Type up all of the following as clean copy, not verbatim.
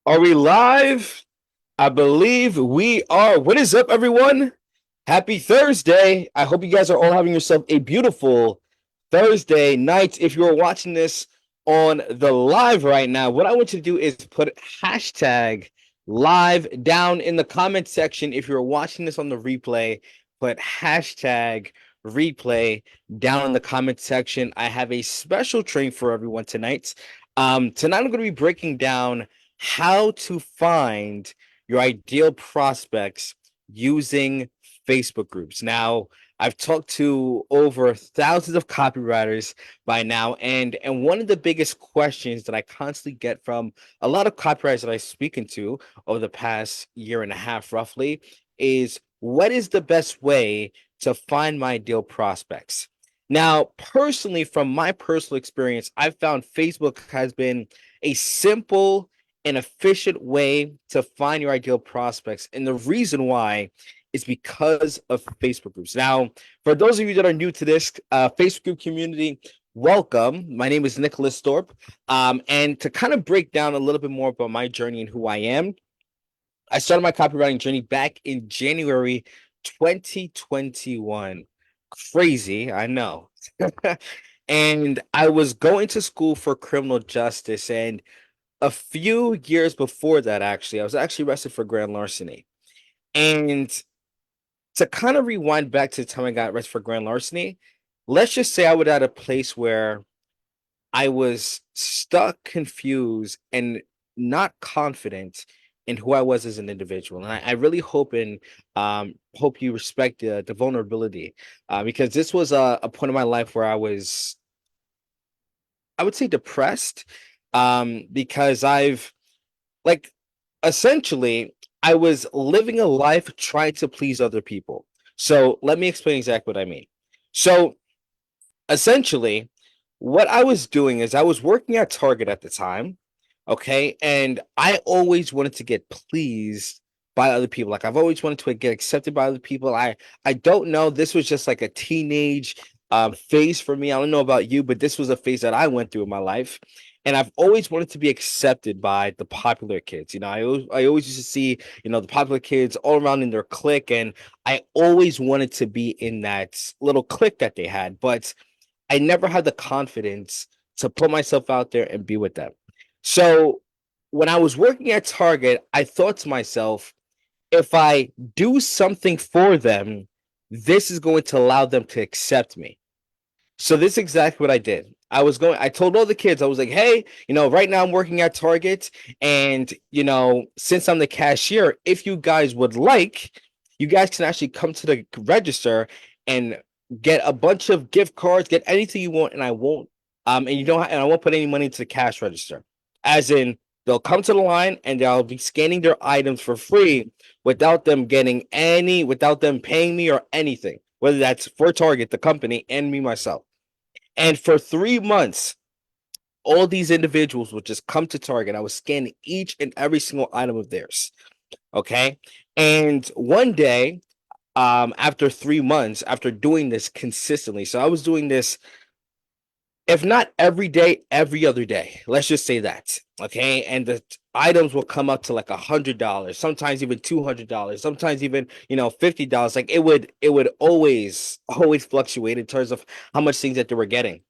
Are we live? I believe we are. What is up, everyone? Happy Thursday. I hope you guys are all having yourself a beautiful Thursday night. If you're watching this on the live right now, what I want you to do is put hashtag live down in the comment section. If you're watching this on the replay, put hashtag replay down in the comment section. I have a special training for everyone tonight. Tonight I'm going to be breaking down how to find your ideal prospects using Facebook groups. Now, I've talked to over thousands of copywriters by now, and one of the biggest questions that I constantly get from a lot of copywriters that I speak into over the past year and a half, roughly, is what is the best way to find my ideal prospects? Now, personally, from my personal experience, I've found Facebook has been a simple and efficient way to find your ideal prospects. And the reason why is because of Facebook groups. Now, for those of you that are new to this Facebook group community, welcome. My name is Nicholas Thorpe. And to kind of break down a little bit more about my journey and who I am, I started my copywriting journey back in January 2021. Crazy, I know. And I was going to school for criminal justice. And a few years before that, actually, I was actually arrested for grand larceny. And to kind of rewind back to the time I got arrested for grand larceny, let's just say I was at a place where I was stuck, confused, and not confident in who I was as an individual. And I really hope you respect the vulnerability, because this was a point in my life where I would say, depressed, because like essentially I was living a life trying to please other people. So let me explain exactly what I mean. So essentially, what I was doing is I was working at Target at the time, okay? And I always wanted to get pleased by other people. Like I've always wanted to get accepted by other people. I don't know, this was just like a teenage phase for me. I don't know about you, but this was a phase that I went through in my life. And I've always wanted to be accepted by the popular kids. I always used to see, the popular kids all around in their clique, and I always wanted to be in that little clique that they had. But I never had the confidence to put myself out there and be with them. So when I was working at Target, I thought to myself, if I do something for them, this is going to allow them to accept me. So this is exactly what I did. I told all the kids, I was like, hey, right now I'm working at Target. And, since I'm the cashier, if you guys would like, you guys can actually come to the register and get a bunch of gift cards, get anything you want. And I won't, and and I won't put any money into the cash register. As in, they'll come to the line and they'll be scanning their items for free without them without them paying me or anything, whether that's for Target, the company, and me myself. And for 3 months, all these individuals would just come to Target. I was scanning each and every single item of theirs. Okay. And one day, after 3 months, after doing this consistently, so I was doing this, if not every day, every other day. Let's just say that. Okay. And the items will come up to like $100, sometimes even $200, sometimes even, $50. Like it would always fluctuate in terms of how much things that they were getting.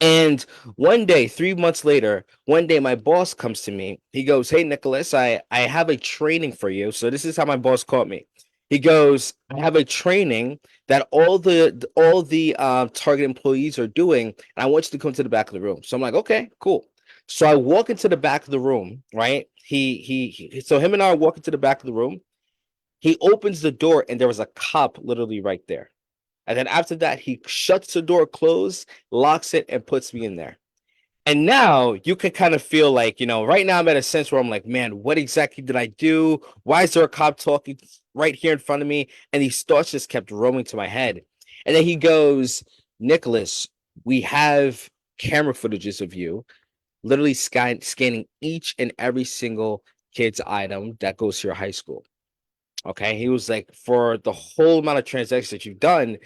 And one day, 3 months later, one day my boss comes to me. He goes, hey, Nicholas, I have a training for you. So this is how my boss caught me. He goes, I have a training that all the Target employees are doing, and I want you to come to the back of the room. So I'm like, okay, cool. So I walk into the back of the room, right? So him and I are walking to the back of the room. He opens the door, and there was a cop literally right there. And then after that, he shuts the door closed, locks it, and puts me in there. And now you can kind of feel like, right now I'm at a sense where I'm like, man, what exactly did I do? Why is there a cop talking right here in front of me? And these thoughts just kept roaming to my head. And then he goes, Nicholas, we have camera footages of you literally scanning each and every single kid's item that goes to your high school. Okay. He was like, for the whole amount of transactions that you've done,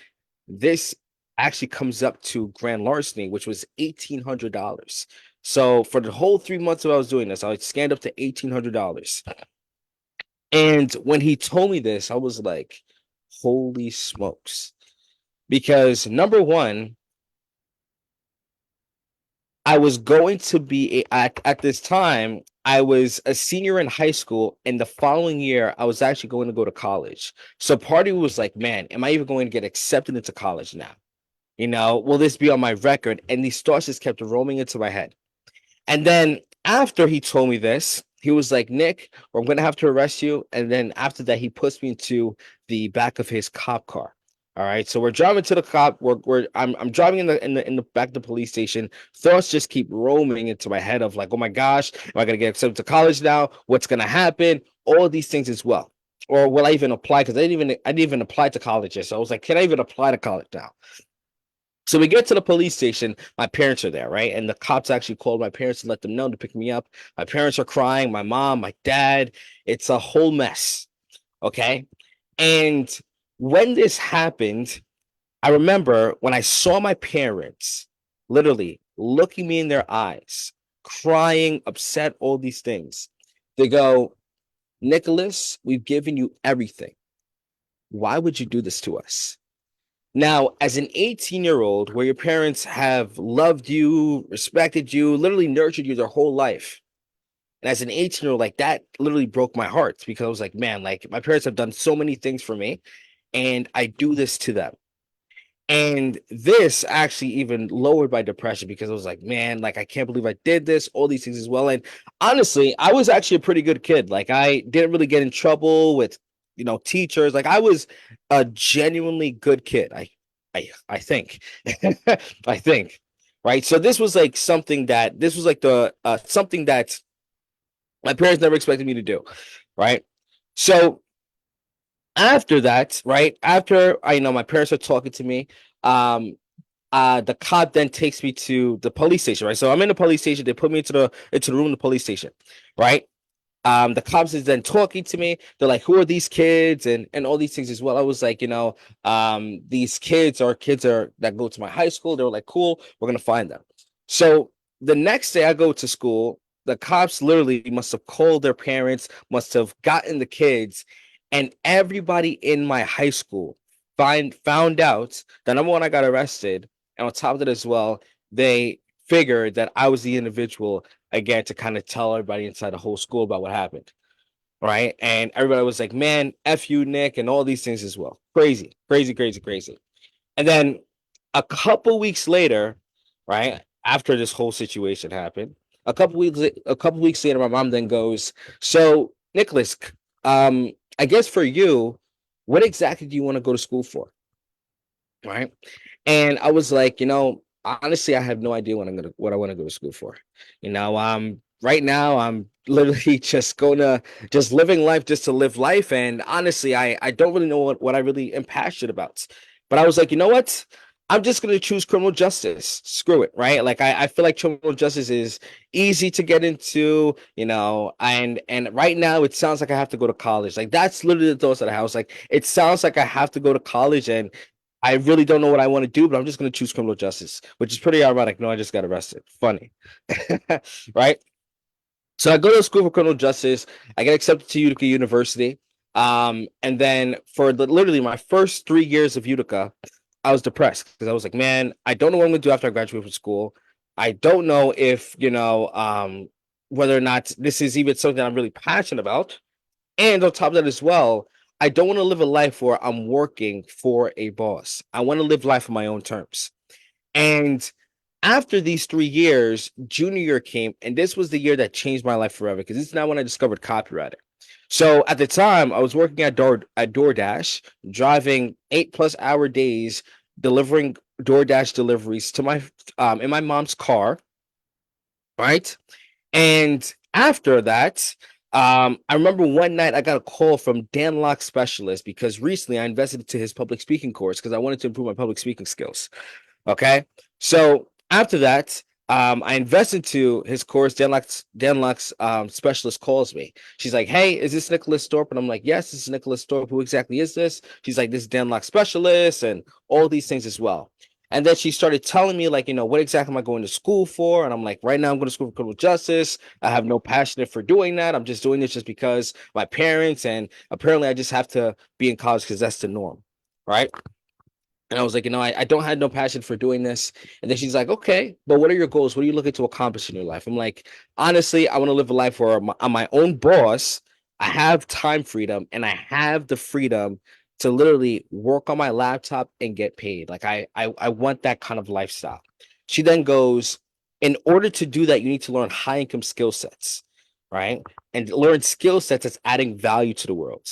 this actually comes up to grand larceny, which was $1,800. So for the whole 3 months that I was doing this, I scanned up to $1,800. And when he told me this, I was like, holy smokes. Because number one, I was going to be at this time, I was a senior in high school, and the following year, I was actually going to go to college. So part of me was like, man, am I even going to get accepted into college now? Will this be on my record? And these thoughts just kept roaming into my head. And then after he told me this, he was like, Nick, I'm going to have to arrest you. And then after that, he puts me into the back of his cop car. All right. So we're driving to the cop. I'm driving in the back of the police station. Thoughts just keep roaming into my head of like, oh my gosh, am I gonna get accepted to college now? What's gonna happen? All of these things as well. Or will I even apply? Because I didn't even apply to college yet. So I was like, can I even apply to college now? So we get to the police station. My parents are there, right? And the cops actually called my parents to let them know to pick me up. My parents are crying, my mom, my dad. It's a whole mess. Okay. And when this happened, I remember when I saw my parents literally looking me in their eyes, crying, upset, all these things. They go, Nicholas, we've given you everything. Why would you do this to us? Now, as an 18-year-old, where your parents have loved you, respected you, literally nurtured you their whole life, and as an 18-year-old, like that literally broke my heart because I was like, man, like my parents have done so many things for me, and I do this to them. And this actually even lowered my depression because I was like, man, like I can't believe I did this, all these things as well. And honestly, I was actually a pretty good kid. Like I didn't really get in trouble with, teachers. Like I was a genuinely good kid. I think. I think. Right. So this was like the something that my parents never expected me to do. Right. So after that, right after my parents are talking to me, um the cop then takes me to the police station, right? So I'm in the police station. They put me into the room in the police station, right? The cops is then talking to me. They're like, "Who are these kids?" and all these things as well. I was like, these kids are that go to my high school. They were like, "Cool, we're gonna find them." So the next day I go to school. The cops literally must have called their parents, must have gotten the kids, and everybody in my high school found out that number one, I got arrested, and on top of that as well, they figured that I was the individual again to kind of tell everybody inside the whole school about what happened. Right. And everybody was like, man, F you, Nick, and all these things as well. Crazy, crazy, crazy, crazy. And then a couple weeks later, right, after this whole situation happened, a couple weeks later, my mom then goes, so Nicholas, I guess for you, what exactly do you want to go to school for? Right. And I was like, honestly, I have no idea what I want to go to school for. Right now I'm literally just living life just to live life. And honestly, I don't really know what I really am passionate about. But I was like, you know what? I'm just gonna choose criminal justice. Screw it, right? Like I feel like criminal justice is easy to get into, and right now it sounds like I have to go to college. Like that's literally the thoughts that I have. I was like, it sounds like I have to go to college and I really don't know what I want to do, but I'm just going to choose criminal justice, which is pretty ironic. No, I just got arrested. Funny. Right? So I go to school for criminal justice. I get accepted to Utica University. And then for literally my first 3 years of Utica, I was depressed because I was like, man, I don't know what I'm going to do after I graduate from school. I don't know if, whether or not this is even something I'm really passionate about. And on top of that as well, I don't want to live a life where I'm working for a boss. I want to live life on my own terms. And after these 3 years, junior year came, and this was the year that changed my life forever because this is now when I discovered copywriting. So at the time, I was working at DoorDash, driving 8+ hour days, delivering DoorDash deliveries to my in my mom's car, right? And after that, I remember one night I got a call from Dan Locke Specialist because recently I invested into his public speaking course because I wanted to improve my public speaking skills. Okay. So after that, I invested into his course. Dan Locke's specialist calls me. She's like, hey, is this Nicholas Thorpe? And I'm like, yes, this is Nicholas Thorpe. Who exactly is this? She's like, this is Dan Locke Specialist and all these things as well. And then she started telling me, like, what exactly am I going to school for? And I'm like, right now I'm going to school for criminal justice. I have no passion for doing that. I'm just doing this just because my parents, and apparently I just have to be in college because that's the norm. Right. And I was like, I don't have no passion for doing this. And then she's like, okay, but what are your goals? What are you looking to accomplish in your life? I'm like, honestly, I want to live a life where I'm my own boss. I have time freedom and I have the freedom to literally work on my laptop and get paid. Like I want that kind of lifestyle. She then goes, in order to do that, you need to learn high income skill sets, right? And learn skill sets that's adding value to the world.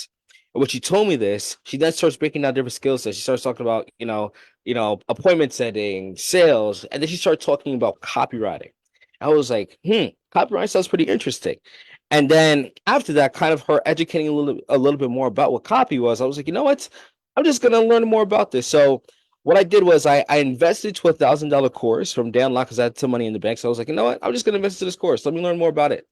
And when she told me this, she then starts breaking down different skill sets. She starts talking about, appointment setting, sales, and then she started talking about copywriting. I was like, copywriting sounds pretty interesting. And then after that, kind of her educating a little bit more about what copy was, I was like, you know what? I'm just gonna learn more about this. So what I did was I invested to $1,000 course from Dan Locke because I had some money in the bank. So I was like, you know what? I'm just gonna invest in this course. Let me learn more about it.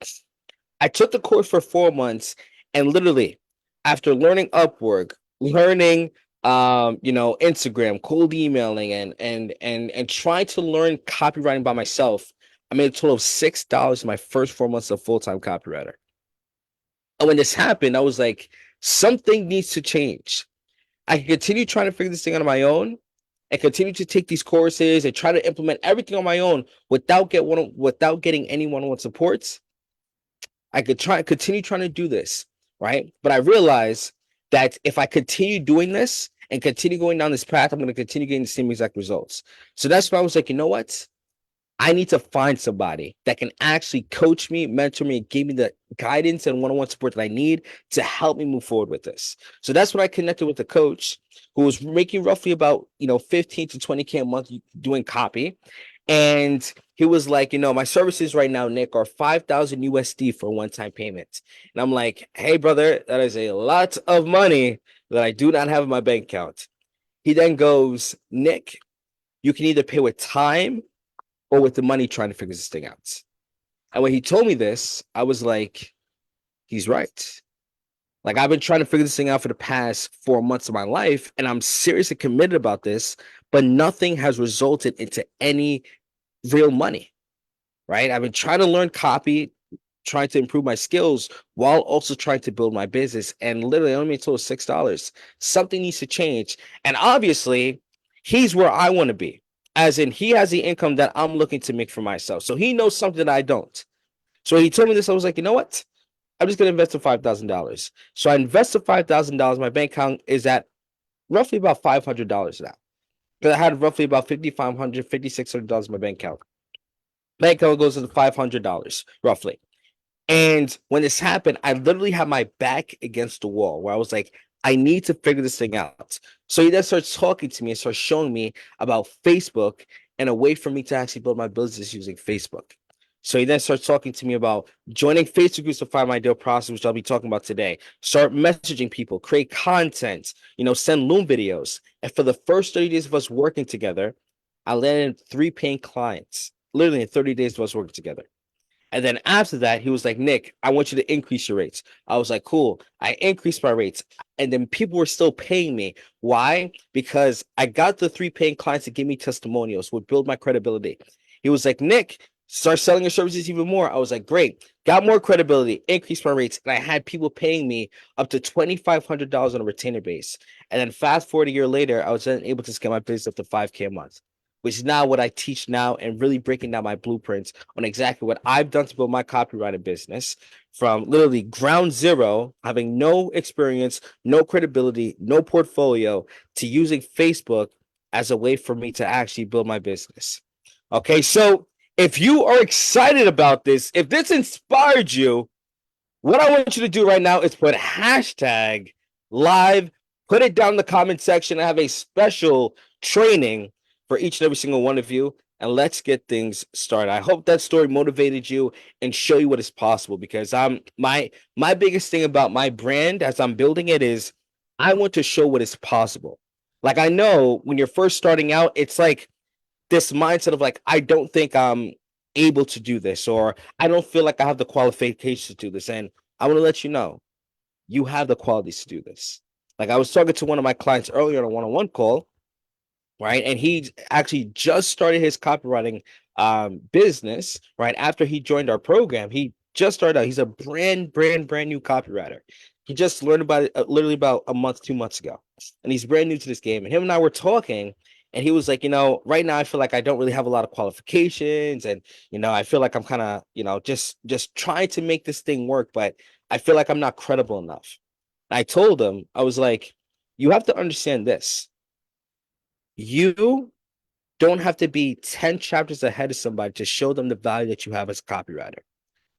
I took the course for 4 months, and literally, after learning Upwork, learning Instagram, cold emailing, and trying to learn copywriting by myself, I made a total of $6 in my first 4 months of full-time copywriter. And when this happened, I was like, something needs to change. I can continue trying to figure this thing out on my own and continue to take these courses and try to implement everything on my own without getting any one-on-one supports. I could continue trying to do this, right? But I realize that if I continue doing this and continue going down this path, I'm going to continue getting the same exact results. So that's why I was like, you know what? I need to find somebody that can actually coach me, mentor me, and give me the guidance and one-on-one support that I need to help me move forward with this. So that's when I connected with a coach who was making roughly about 15 to 20K a month doing copy. And he was like, my services right now, Nick, are 5,000 USD for a one-time payment. And I'm like, hey, brother, that is a lot of money that I do not have in my bank account. He then goes, Nick, you can either pay with time or with the money trying to figure this thing out. And when he told me this, I was like, he's right. Like, I've been trying to figure this thing out for the past 4 months of my life, and I'm seriously committed about this, but nothing has resulted into any real money, right? I've been trying to learn copy, trying to improve my skills while also trying to build my business. And literally, I only made a total of $6. Something needs to change. And obviously, he's where I want to be, as in he has the income that I'm looking to make for myself. So he knows something that I don't. So he told me this. I was like, you know what? I'm just going to invest in $5,000. So I invested $5,000. My bank account is at roughly about $500 now. Because I had roughly about $5,500, $5,600 in my bank account. Bank account goes to $500 roughly. And when this happened, I literally had my back against the wall where I was like, I need to figure this thing out. So he then starts talking to me and starts showing me about Facebook and a way for me to actually build my business using Facebook. So he then starts talking to me about joining Facebook groups to find my ideal process, which I'll be talking about today. Start messaging people, create content, send Loom videos. And for the first 30 days of us working together, I landed 3 paying clients, literally in 30 days of us working together. And then after that, he was like, Nick, I want you to increase your rates. I was like, cool. I increased my rates. And then people were still paying me. Why? Because I got the 3 paying clients to give me testimonials, would build my credibility. He was like, Nick, start selling your services even more. I was like, great. Got more credibility, increased my rates. And I had people paying me up to $2,500 on a retainer base. And then fast forward a year later, I was then able to scale my business up to 5K a month, which is now what I teach now, and really breaking down my blueprints on exactly what I've done to build my copywriting business from literally ground zero, having no experience, no credibility, no portfolio, to using Facebook as a way for me to actually build my business. Okay, so if you are excited about this, if this inspired you, what I want you to do right now is put hashtag live, put it down in the comment section. I have a special training for each and every single one of you, and let's get things started. I hope that story motivated you and show you what is possible, because my biggest thing about my brand as I'm building it is I want to show what is possible. Like, I know when you're first starting out, it's like this mindset of like, I don't think I'm able to do this, or I don't feel like I have the qualifications to do this. And I want to let you know, you have the qualities to do this. Like, I was talking to one of my clients earlier on a one-on-one call, right? And he actually just started his copywriting business, right? After he joined our program, he just started out. He's a brand new copywriter. He just learned about it literally about a month, 2 months ago, and he's brand new to this game. And him and I were talking, and he was like, right now I feel like I don't really have a lot of qualifications, and I feel like I'm kind of, just trying to make this thing work, but I feel like I'm not credible enough. And I told him, I was like, you have to understand this. You don't have to be 10 chapters ahead of somebody to show them the value that you have as a copywriter.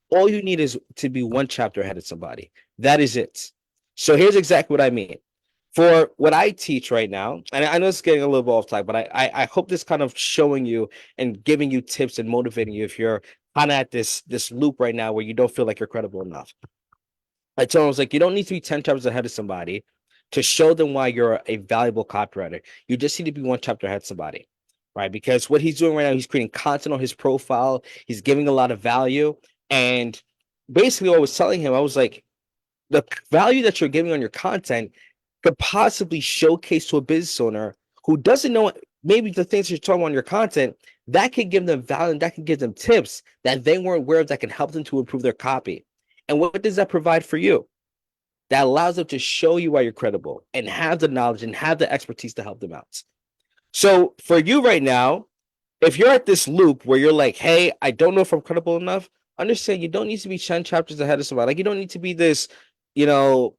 All you need is to be one chapter ahead of somebody. That is it. So here's exactly what I mean. For what I teach right now, and I know it's getting a little bit off topic, but I hope this kind of showing you and giving you tips and motivating you if you're kind of at this loop right now where you don't feel like you're credible enough. I told him, I was like, you don't need to be 10 chapters ahead of somebody to show them why you're a valuable copywriter. You just need to be one chapter ahead of somebody, right? Because what he's doing right now, he's creating content on his profile. He's giving a lot of value. And basically what I was telling him, I was like, the value that you're giving on your content could possibly showcase to a business owner who doesn't know maybe the things you're talking about on your content, that could give them value and that can give them tips that they weren't aware of that can help them to improve their copy. And what does that provide for you? That allows them to show you why you're credible and have the knowledge and have the expertise to help them out. So for you right now, if you're at this loop where you're like, hey, I don't know if I'm credible enough, understand you don't need to be 10 chapters ahead of somebody. Like, you don't need to be this, you know,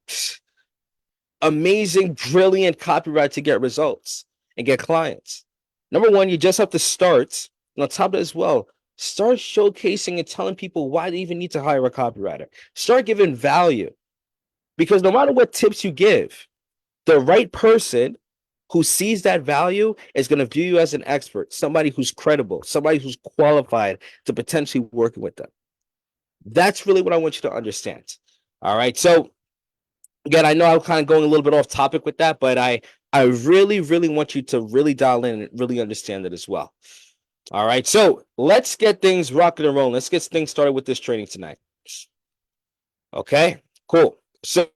amazing, brilliant copywriter to get results and get clients. Number one, you just have to start. And on top of that as well, start showcasing and telling people why they even need to hire a copywriter. Start giving value. Because no matter what tips you give, the right person who sees that value is going to view you as an expert, somebody who's credible, somebody who's qualified to potentially working with them. That's really what I want you to understand. All right. So again, I know I'm kind of going a little bit off topic with that, but I really, really want you to really dial in and really understand it as well. All right. So let's get things rocking and rolling. Let's get things started with this training tonight. Okay, cool. So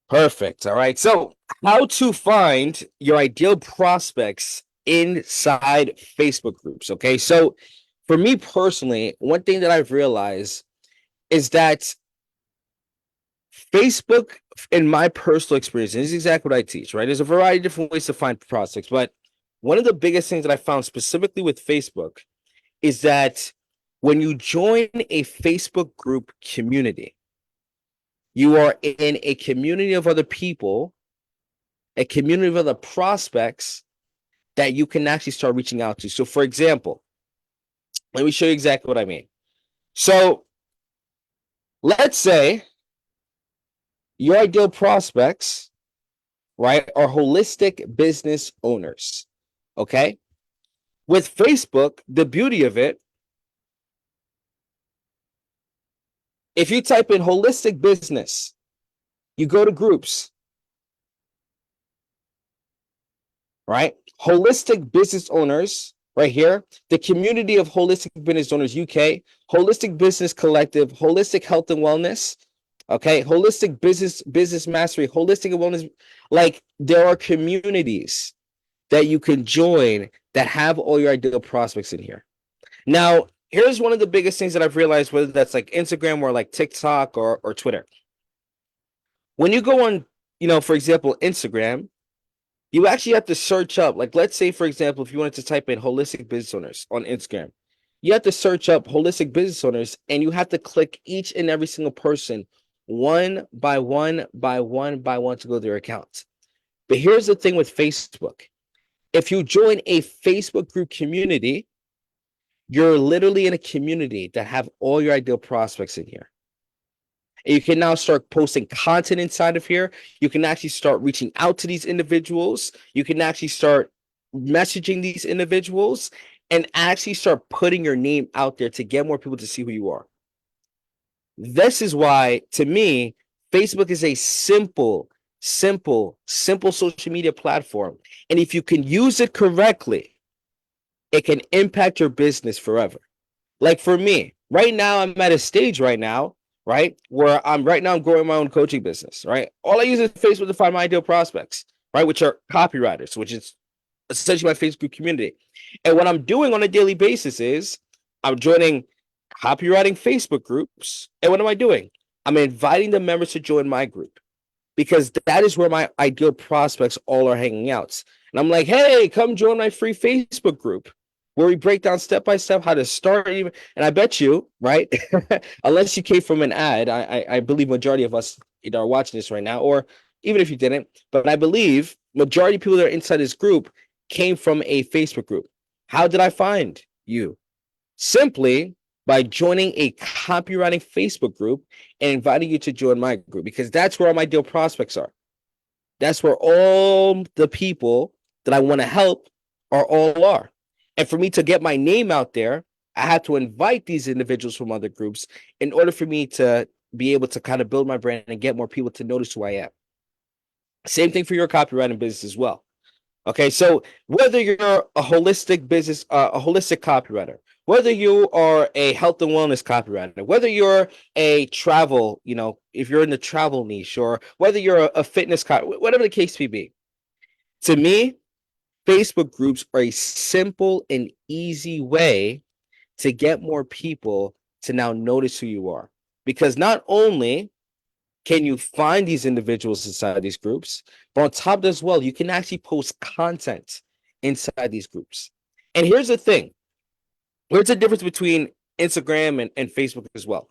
perfect. All right. So how to find your ideal prospects inside Facebook groups. Okay. So for me personally, one thing that I've realized is that Facebook, in my personal experience, and this is exactly what I teach, right? There's a variety of different ways to find prospects, but one of the biggest things that I found specifically with Facebook is that when you join a Facebook group community, you are in a community of other people, a community of other prospects that you can actually start reaching out to. So, for example, let me show you exactly what I mean. So, let's say your ideal prospects, right, are holistic business owners. Okay. With Facebook, the beauty of it, if you type in holistic business, you go to groups, right? Holistic business owners, right here, the community of holistic business owners UK, holistic business collective, holistic health and wellness, okay, holistic business mastery, holistic wellness. Like, there are communities that you can join that have all your ideal prospects in here. Now, here's one of the biggest things that I've realized, whether that's like Instagram or like TikTok or Twitter. When you go on, for example, Instagram, you actually have to search up, like, let's say, for example, if you wanted to type in holistic business owners on Instagram, you have to search up holistic business owners and you have to click each and every single person one by one to go to their account. But here's the thing with Facebook. If you join a Facebook group community, you're literally in a community that have all your ideal prospects in here. And you can now start posting content inside of here. You can actually start reaching out to these individuals. You can actually start messaging these individuals and actually start putting your name out there to get more people to see who you are. This is why, to me, Facebook is a simple social media platform. And if you can use it correctly, it can impact your business forever. Like for me, right now, I'm at a stage right now, right, where I'm growing my own coaching business, right? All I use is Facebook to find my ideal prospects, right? Which are copywriters, which is essentially my Facebook community. And what I'm doing on a daily basis is I'm joining copywriting Facebook groups. And what am I doing? I'm inviting the members to join my group because that is where my ideal prospects all are hanging out. And I'm like, hey, come join my free Facebook group where we break down step by step how to start. And I bet you, right? Unless you came from an ad, I believe majority of us are watching this right now, or even if you didn't, but I believe majority of people that are inside this group came from a Facebook group. How did I find you? Simply by joining a copywriting Facebook group and inviting you to join my group, because that's where all my ideal prospects are. That's where all the people that I want to help are. And for me to get my name out there, I have to invite these individuals from other groups in order for me to be able to kind of build my brand and get more people to notice who I am. Same thing for your copywriting business as well. Okay, so whether you're a holistic business, a holistic copywriter, whether you are a health and wellness copywriter, whether you're a travel, if you're in the travel niche, or whether you're a fitness whatever the case may be, to me, Facebook groups are a simple and easy way to get more people to now notice who you are. Because not only can you find these individuals inside these groups, but on top of that as well, you can actually post content inside these groups. And here's the thing. Where's the difference between Instagram and Facebook as well?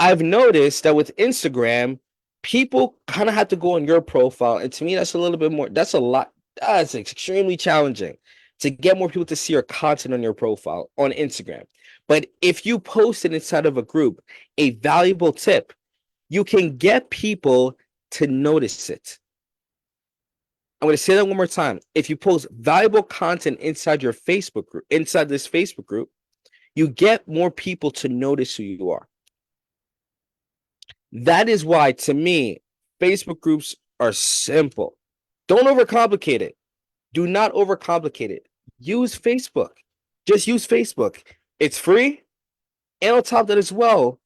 I've noticed that with Instagram, people kind of have to go on your profile. And to me, that's extremely challenging to get more people to see your content on your profile on Instagram. But if you post it inside of a group, a valuable tip, you can get people to notice it. I'm going to say that one more time. If you post valuable content inside your Facebook group, inside this Facebook group, you get more people to notice who you are. That is why, to me, Facebook groups are simple. Don't overcomplicate it. Do not overcomplicate it. Use Facebook. Just use Facebook. It's free. And on top of that as well,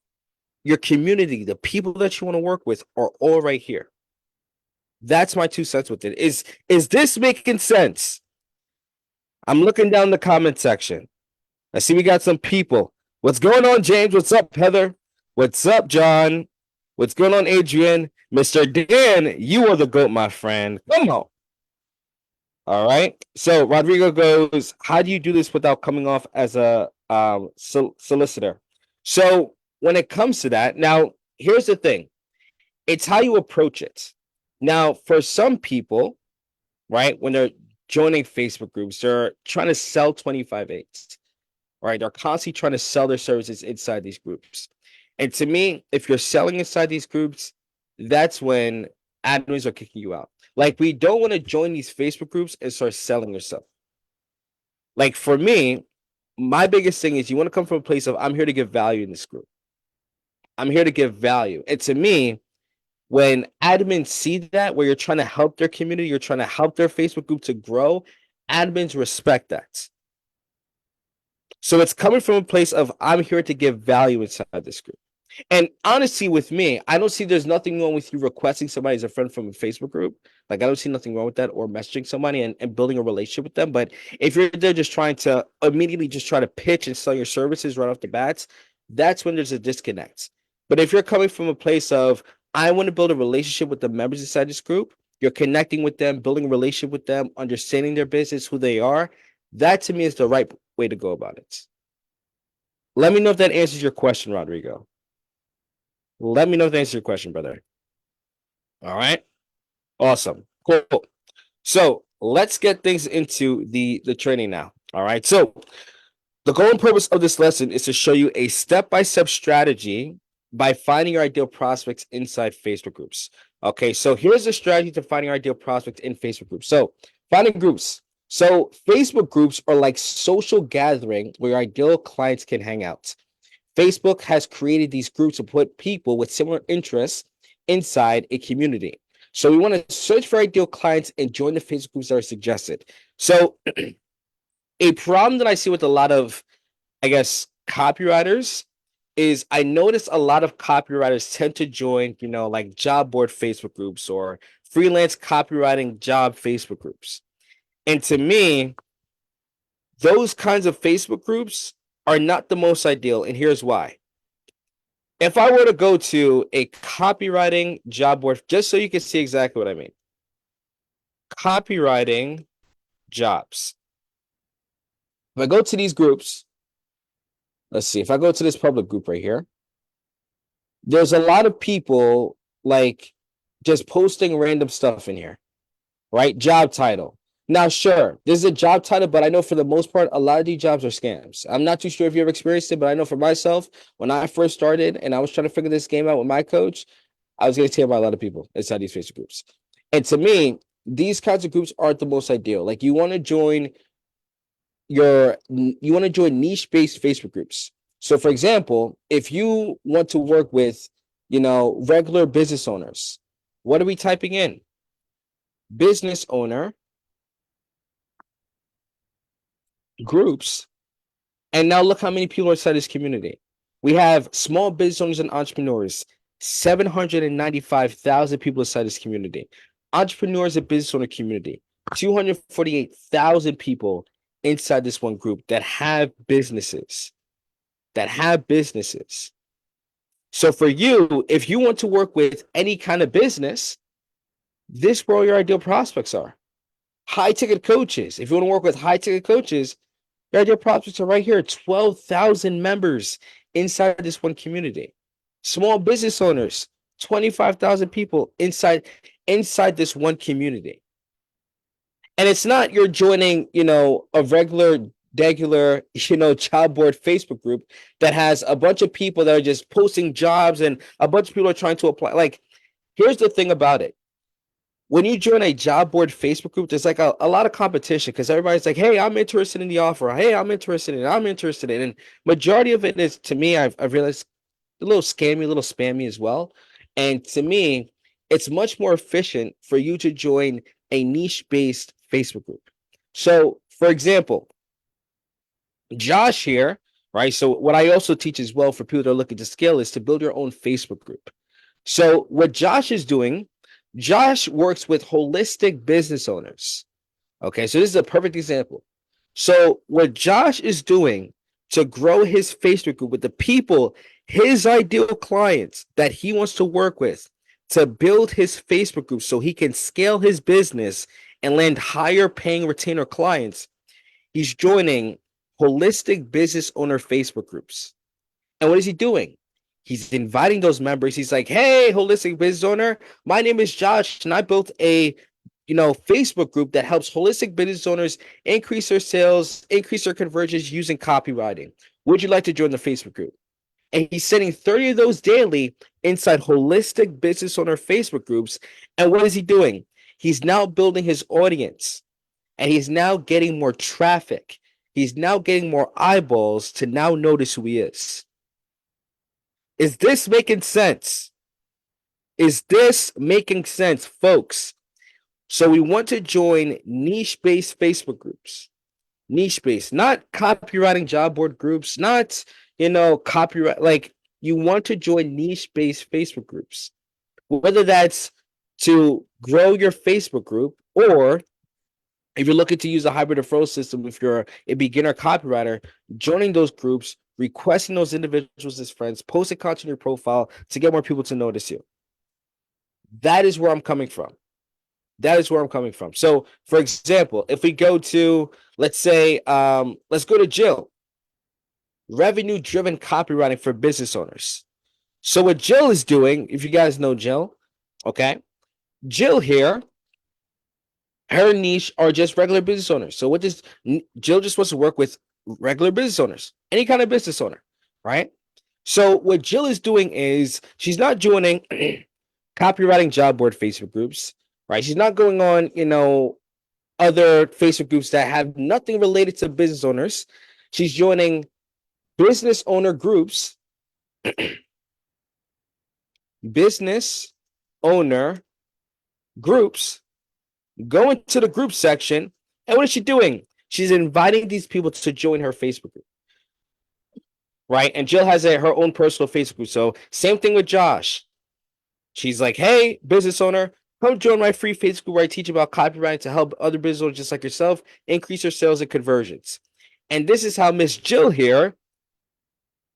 your community, the people that you want to work with are all right here. That's my 2 cents with it. Is this making sense? I'm looking down the comment section. I see we got some people. What's going on, James? What's up, Heather? What's up, John? What's going on, Adrian? Mr. Dan, you are the GOAT, my friend. Come on. All right. So Rodrigo goes, how do you do this without coming off as a solicitor? So when it comes to that, now, here's the thing. It's how you approach it. Now, for some people, right, when they're joining Facebook groups, they're trying to sell 25/8, right? They're constantly trying to sell their services inside these groups. And to me, if you're selling inside these groups, that's when admins are kicking you out. Like, we don't want to join these Facebook groups and start selling yourself. Like, for me, my biggest thing is you want to come from a place of, I'm here to give value in this group. I'm here to give value. And to me, when admins see that, where you're trying to help their community, you're trying to help their Facebook group to grow, admins respect that. So it's coming from a place of, I'm here to give value inside this group. And honestly, with me, I don't see there's nothing wrong with you requesting somebody as a friend from a Facebook group. Like, I don't see nothing wrong with that, or messaging somebody and building a relationship with them. But if you're there just trying to immediately just try to pitch and sell your services right off the bats, that's when there's a disconnect. But if you're coming from a place of, I want to build a relationship with the members inside this group, you're connecting with them, building a relationship with them, understanding their business, who they are, that to me is the right way to go about it. Let me know if that answers your question, Rodrigo. Let me know if that answers your question, brother. All right. Awesome. Cool. So let's get things into the training now. All right. So the goal and purpose of this lesson is to show you a step-by-step strategy by finding your ideal prospects inside Facebook groups. Okay. So here's the strategy to finding your ideal prospects in Facebook groups. So finding groups. So Facebook groups are like social gathering where your ideal clients can hang out. Facebook has created these groups to put people with similar interests inside a community. So we want to search for ideal clients and join the Facebook groups that are suggested. So a problem that I see with a lot of, I guess, copywriters is I notice a lot of copywriters tend to join, like job board Facebook groups or freelance copywriting job Facebook groups. And to me, those kinds of Facebook groups are not the most ideal. And here's why. If I were to go to a copywriting job board, just so you can see exactly what I mean, copywriting jobs. If I go to these groups, let's see, if I go to this public group right here, there's a lot of people like just posting random stuff in here, right? Job title. Now, sure, this is a job title, but I know for the most part, a lot of these jobs are scams. I'm not too sure if you ever experienced it, but I know for myself, when I first started and I was trying to figure this game out with my coach, I was getting tamed by a lot of people inside these Facebook groups. And to me, these kinds of groups aren't the most ideal. Like you want to join niche-based Facebook groups. So for example, if you want to work with, regular business owners, what are we typing in? Business owner groups. And now look how many people are inside this community. We have small business owners and entrepreneurs, 795,000 people inside this community. Entrepreneurs and business owner community, 248,000 people inside this one group that have businesses. So for you, if you want to work with any kind of business, this is where your ideal prospects are. High ticket coaches. If you want to work with high ticket coaches, your ideal prospects are right here. 12,000 members inside this one community. Small business owners, 25,000 people inside this one community. And it's not you're joining, a regular job board Facebook group that has a bunch of people that are just posting jobs and a bunch of people are trying to apply. Like, here's the thing about it. When you join a job board Facebook group, there's like a lot of competition because everybody's like, hey, I'm interested in the offer. Hey, I'm interested in. And majority of it is, to me, I've realized a little scammy, a little spammy as well. And to me, it's much more efficient for you to join a niche-based Facebook group. So, for example, Josh here, right? So what I also teach as well for people that are looking to scale is to build your own Facebook group. So what Josh is doing, Josh works with holistic business owners. Okay, so this is a perfect example. So what Josh is doing to grow his Facebook group with the people, his ideal clients that he wants to work with, to build his Facebook group so he can scale his business and land higher paying retainer clients, he's joining holistic business owner Facebook groups. And what is he doing? He's inviting those members. He's like, hey, holistic business owner, my name is Josh, and I built a Facebook group that helps holistic business owners increase their sales, increase their conversions using copywriting. Would you like to join the Facebook group? And he's sending 30 of those daily inside holistic business owner Facebook groups. And what is he doing? He's now building his audience, and he's now getting more traffic. He's now getting more eyeballs to now notice who he is. Is this making sense? Folks? So we want to join niche-based Facebook groups. Niche-based, not copywriting job board groups, not, copyright. Like, you want to join niche-based Facebook groups. Whether that's to grow your Facebook group, or if you're looking to use a hybrid referral system, if you're a beginner copywriter, joining those groups, requesting those individuals as friends, posting content in your profile to get more people to notice you. That is where I'm coming from. So, for example, if we go to, let's go to Jill. Revenue-driven copywriting for business owners. So what Jill is doing, if you guys know Jill, okay, Jill here, her niche are just regular business owners. So what does Jill just wants to work with regular business owners, any kind of business owner, right? So what Jill is doing is she's not joining copywriting job board Facebook groups, right? She's not going on, other Facebook groups that have nothing related to business owners. She's joining business owner groups, business owner groups, go into the group section, and what is she doing? She's inviting these people to join her Facebook group, right? And Jill has her own personal Facebook group. So same thing with Josh. She's like, hey, business owner, Come join my free Facebook group where I teach about copywriting to help other business owners just like yourself increase their sales and conversions. And this is how Miss Jill here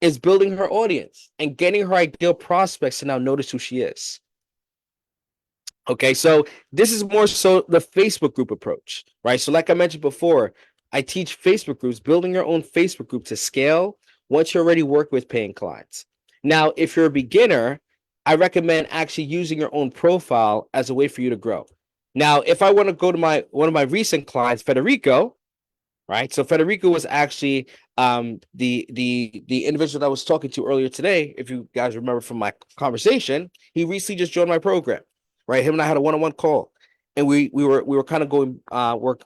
is building her audience and getting her ideal prospects to now notice who she is. Okay, so this is more so the Facebook group approach, right? So like I mentioned before, I teach Facebook groups, building your own Facebook group to scale once you already work with paying clients. Now, if you're a beginner, I recommend actually using your own profile as a way for you to grow. Now, if I want to go to one of my recent clients, Federico, right? So Federico was actually the individual that I was talking to earlier today. If you guys remember from my conversation, he recently just joined my program, right? Him and I had a one-on-one call, and we were kind of going we're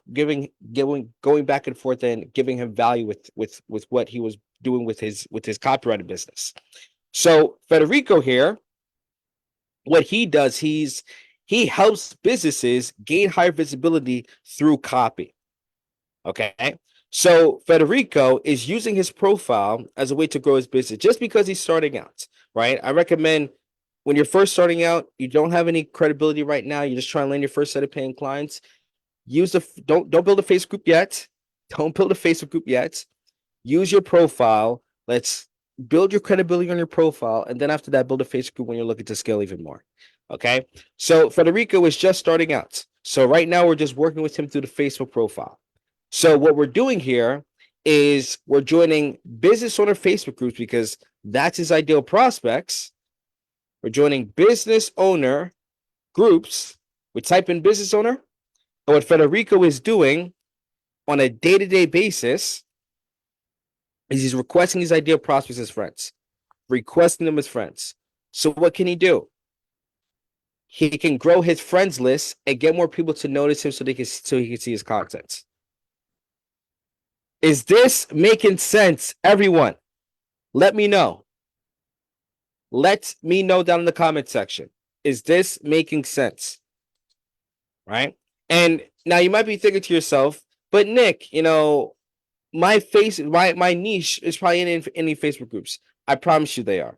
going back and forth and giving him value with what he was doing with his copywriting business. So Federico here, what he does, he helps businesses gain higher visibility through copy. Okay. So Federico is using his profile as a way to grow his business just because he's starting out, right? I recommend when you're first starting out, you don't have any credibility right now, you're just trying to land your first set of paying clients. Don't build a Facebook group yet. Don't build a Facebook group yet. Use your profile. Let's build your credibility on your profile. And then after that, build a Facebook group when you're looking to scale even more. Okay. So Federico is just starting out. So right now we're just working with him through the Facebook profile. So what we're doing here is we're joining business owner Facebook groups because that's his ideal prospects. We're joining business owner groups. We type in business owner. And what Federico is doing on a day-to-day basis is he's requesting these ideal prospects as friends, requesting them as friends. So what can he do? He can grow his friends list and get more people to notice him so he can see his content. Is this making sense, everyone? Let me know. Let me know down in the comment section. Is this making sense? Right? And now you might be thinking to yourself, but Nick, my niche is probably in any Facebook groups. I promise you they are.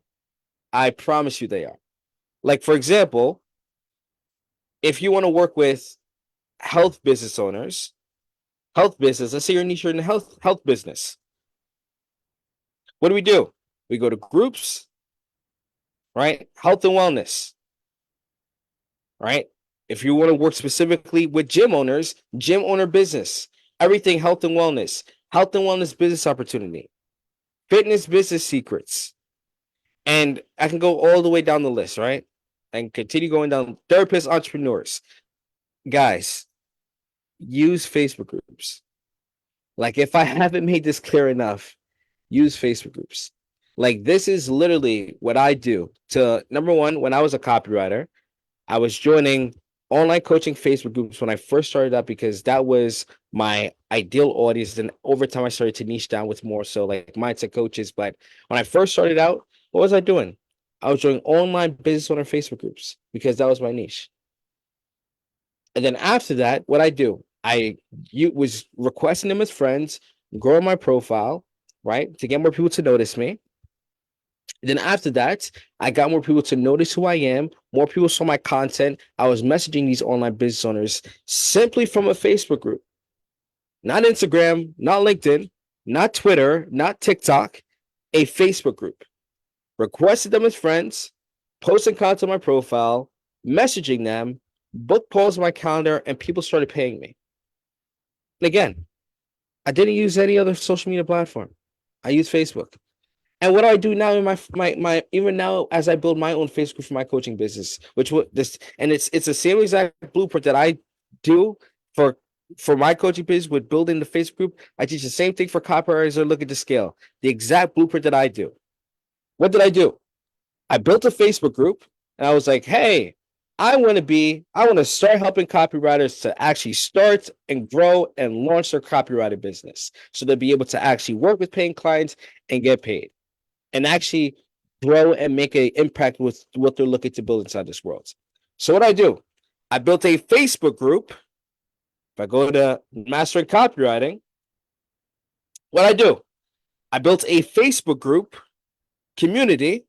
I promise you they are. Like, for example, if you want to work with health business owners, let's say your niche in the health business. What do? We go to groups, right? Health and wellness, right? If you want to work specifically with gym owners, gym owner business, everything health and wellness business opportunity, fitness business secrets. And I can go all the way down the list, right? And continue going down. Therapists, entrepreneurs. Guys, use Facebook groups. Like, if I haven't made this clear enough, use Facebook groups. Like, this is literally what I do to, number one, when I was a copywriter, I was joining online coaching Facebook groups when I first started out because that was my ideal audience. Then over time, I started to niche down with more so like mindset coaches. But when I first started out, what was I doing? I was doing online business owner Facebook groups because that was my niche. And then after that, what I do, I was requesting them as friends, growing my profile, right, to get more people to notice me. Then after that, I got more people to notice who I am. More people saw my content. I was messaging these online business owners simply from a Facebook group. Not Instagram, not LinkedIn, not Twitter, not TikTok, a Facebook group. Requested them as friends, posting content on my profile, messaging them, book polls on my calendar, and people started paying me. And again, I didn't use any other social media platform. I used Facebook. And what do I do now in my even now as I build my own Facebook for my coaching business, it's the same exact blueprint that I do for my coaching business with building the Facebook group. I teach the same thing for copywriters that are looking to scale. The exact blueprint that I do. What did I do? I built a Facebook group and I was like, hey, I want to start helping copywriters to actually start and grow and launch their copywriting business so they'll be able to actually work with paying clients and get paid and actually grow and make an impact with what they're looking to build inside this world. So what I do, I built a Facebook group. If I go to Mastering Copywriting, what I do, I built a Facebook group community,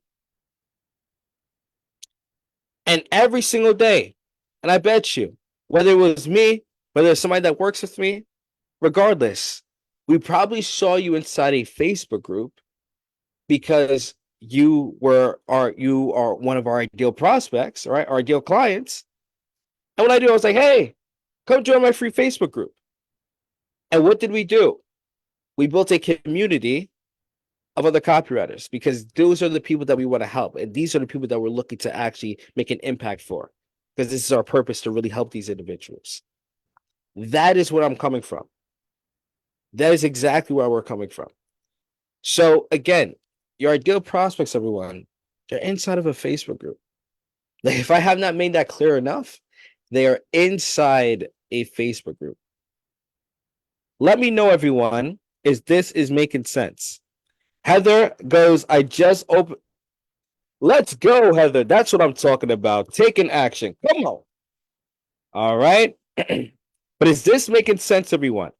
and every single day And I bet you, whether it was me, whether it's somebody that works with me, regardless, we probably saw you inside a Facebook group because you are one of our ideal prospects, right? Our ideal clients. And what I do, I was like, hey, come join my free Facebook group. And what did we do? We built a community of other copywriters because those are the people that we want to help. And these are the people that we're looking to actually make an impact for, because this is our purpose to really help these individuals. That is where I'm coming from. That is exactly where we're coming from. So again, your ideal prospects, everyone, they're inside of a Facebook group. Like, if I have not made that clear enough, they are inside a Facebook group. Let me know, everyone, is this is making sense. Heather goes, I just opened. Let's go, Heather. That's what I'm talking about. Taking action. Come on. All right. But is this making sense, everyone?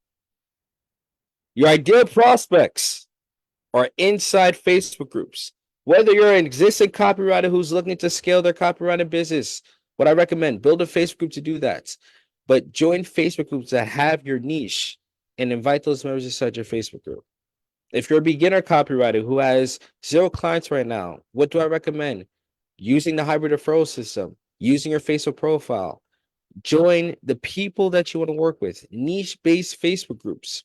Your ideal prospects are inside Facebook groups. Whether you're an existing copywriter who's looking to scale their copywriting business, what I recommend, build a Facebook group to do that. But join Facebook groups that have your niche and invite those members inside your Facebook group. If you're a beginner copywriter who has 0 clients right now, what do I recommend? Using the hybrid referral system, using your Facebook profile. Join the people that you want to work with, niche-based Facebook groups.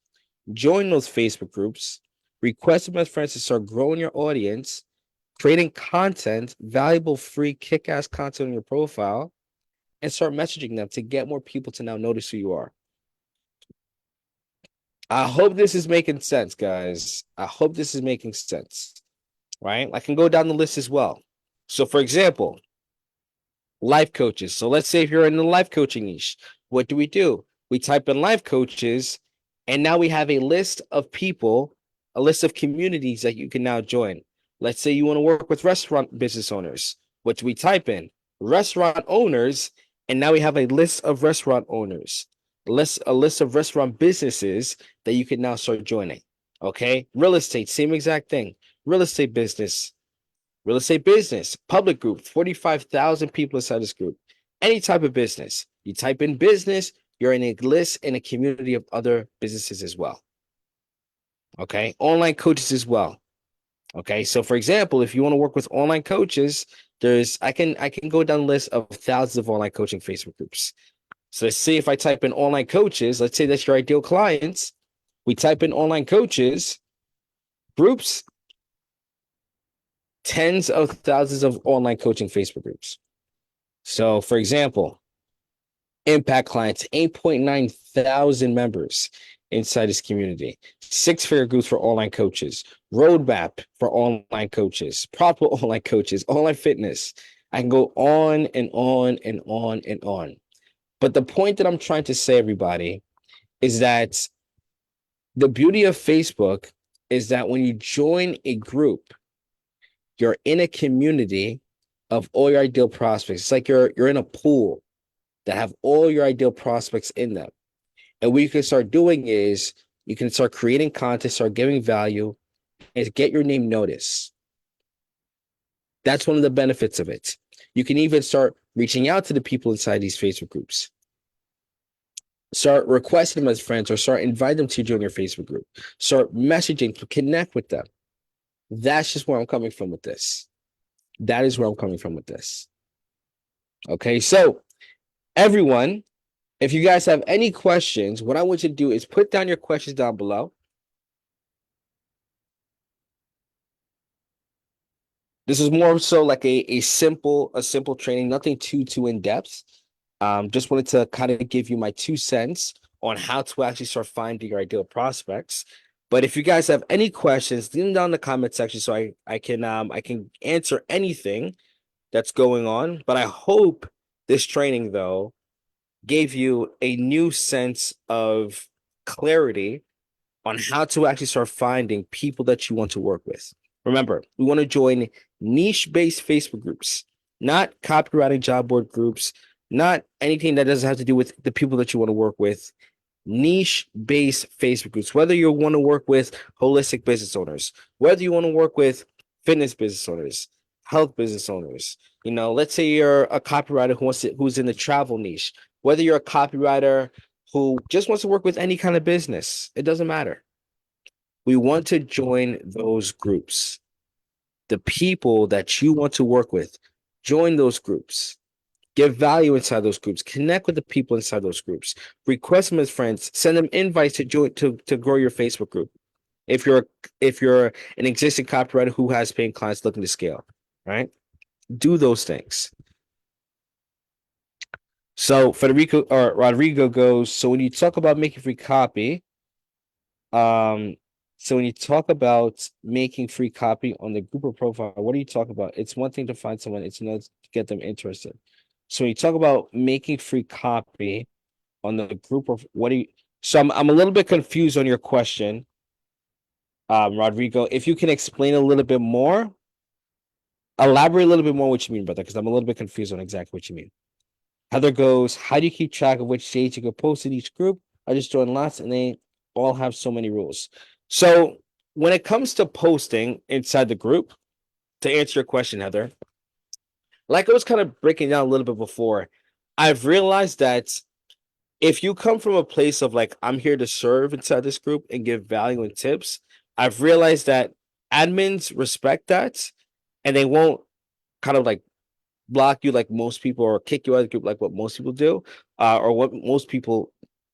Join those Facebook groups, request them as friends to start growing your audience, creating content, valuable, free, kick-ass content on your profile, and start messaging them to get more people to now notice who you are. I hope this is making sense, guys. I hope this is making sense, right? I can go down the list as well. So, for example, life coaches. So let's say if you're in the life coaching niche, what do? We type in life coaches, and now we have a list of people, a list of communities that you can now join. Let's say you want to work with restaurant business owners. What do we type in? Restaurant owners, and now we have a list of restaurant owners, a list of restaurant businesses that you can now start joining. Okay, real estate, same exact thing. Real estate business, public group, 45,000 people inside this group. Any type of business, you type in business, you're in a list in a community of other businesses as well. Okay, online coaches as well. Okay, so for example, if you want to work with online coaches, I can go down the list of thousands of online coaching Facebook groups. So let's see, if I type in online coaches, let's say that's your ideal clients. We type in online coaches, groups, tens of thousands of online coaching Facebook groups. So for example, impact clients, 8.9 thousand members inside this community, 6-figure groups for online coaches, roadmap for online coaches, proper online coaches, online fitness. I can go on and on and on and on. But the point that I'm trying to say, everybody, is that the beauty of Facebook is that when you join a group, you're in a community of all your ideal prospects. It's like you're in a pool that have all your ideal prospects in them. And what you can start doing is you can start creating content, start giving value, and get your name noticed. That's one of the benefits of it. You can even start reaching out to the people inside these Facebook groups. Start requesting them as friends, or start inviting them to join your Facebook group. Start messaging to connect with them. That's just where I'm coming from with this. That is where I'm coming from with this. Okay, so everyone, if you guys have any questions, what I want you to do is put down your questions down below. This is more so like a simple training, nothing too in depth. Just wanted to kind of give you my 2 cents on how to actually start finding your ideal prospects. But if you guys have any questions, leave them down in the comment section so I can answer anything that's going on. But I hope this training, though, gave you a new sense of clarity on how to actually start finding people that you want to work with. Remember, we want to join niche-based Facebook groups, not copywriting job board groups, not anything that doesn't have to do with the people that you want to work with. Niche-based Facebook groups, whether you want to work with holistic business owners, whether you want to work with fitness business owners, health business owners. Let's say you're a copywriter who's in the travel niche. Whether you're a copywriter who just wants to work with any kind of business, it doesn't matter. We want to join those groups. The people that you want to work with, join those groups. Give value inside those groups. Connect with the people inside those groups. Request them as friends. Send them invites to join to grow your Facebook group. If you're an existing copywriter who has paying clients looking to scale, right? Do those things. So Rodrigo goes, so when you talk about making free copy, so when you talk about making free copy on the group or profile, what are you talking about? It's one thing to find someone, it's another to get them interested. So when you talk about making free copy on the group of what do you so I'm a little bit confused on your question, Rodrigo. If you can explain a little bit more, elaborate a little bit more what you mean by that, because I'm a little bit confused on exactly what you mean. Heather goes, how do you keep track of which dates you can post in each group? I just joined lots and they all have so many rules. So when it comes to posting inside the group, to answer your question, Heather, like I was kind of breaking down a little bit before, I've realized that if you come from a place of like, I'm here to serve inside this group and give value and tips, I've realized that admins respect that and they won't kind of like block you like most people or kick you out of the group like what most people do, or what most people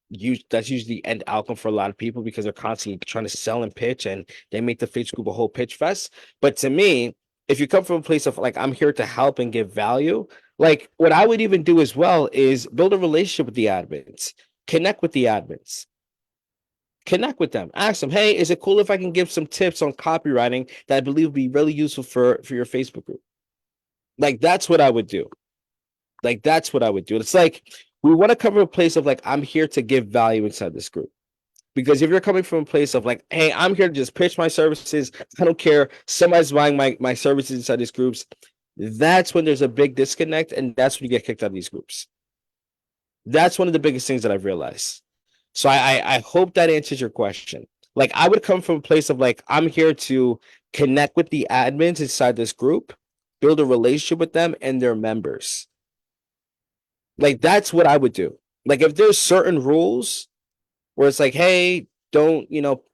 use. That's usually the end outcome for a lot of people because they're constantly trying to sell and pitch and they make the Facebook group a whole pitch fest. But to me, if you come from a place of like, I'm here to help and give value, like what I would even do as well is build a relationship with the admins, connect with the admins. Connect with them. Ask them, hey, is it cool if I can give some tips on copywriting that I believe would be really useful for your Facebook group? Like that's what I would do. Like that's what I would do. It's like we want to come from a place of like I'm here to give value inside this group. Because if you're coming from a place of like, hey, I'm here to just pitch my services, I don't care, somebody's buying my services inside these groups, that's when there's a big disconnect, and that's when you get kicked out of these groups. That's one of the biggest things that I've realized. So I hope that answers your question. Like I would come from a place of like, I'm here to connect with the admins inside this group, build a relationship with them and their members. Like that's what I would do. Like if there's certain rules where it's like, hey, don't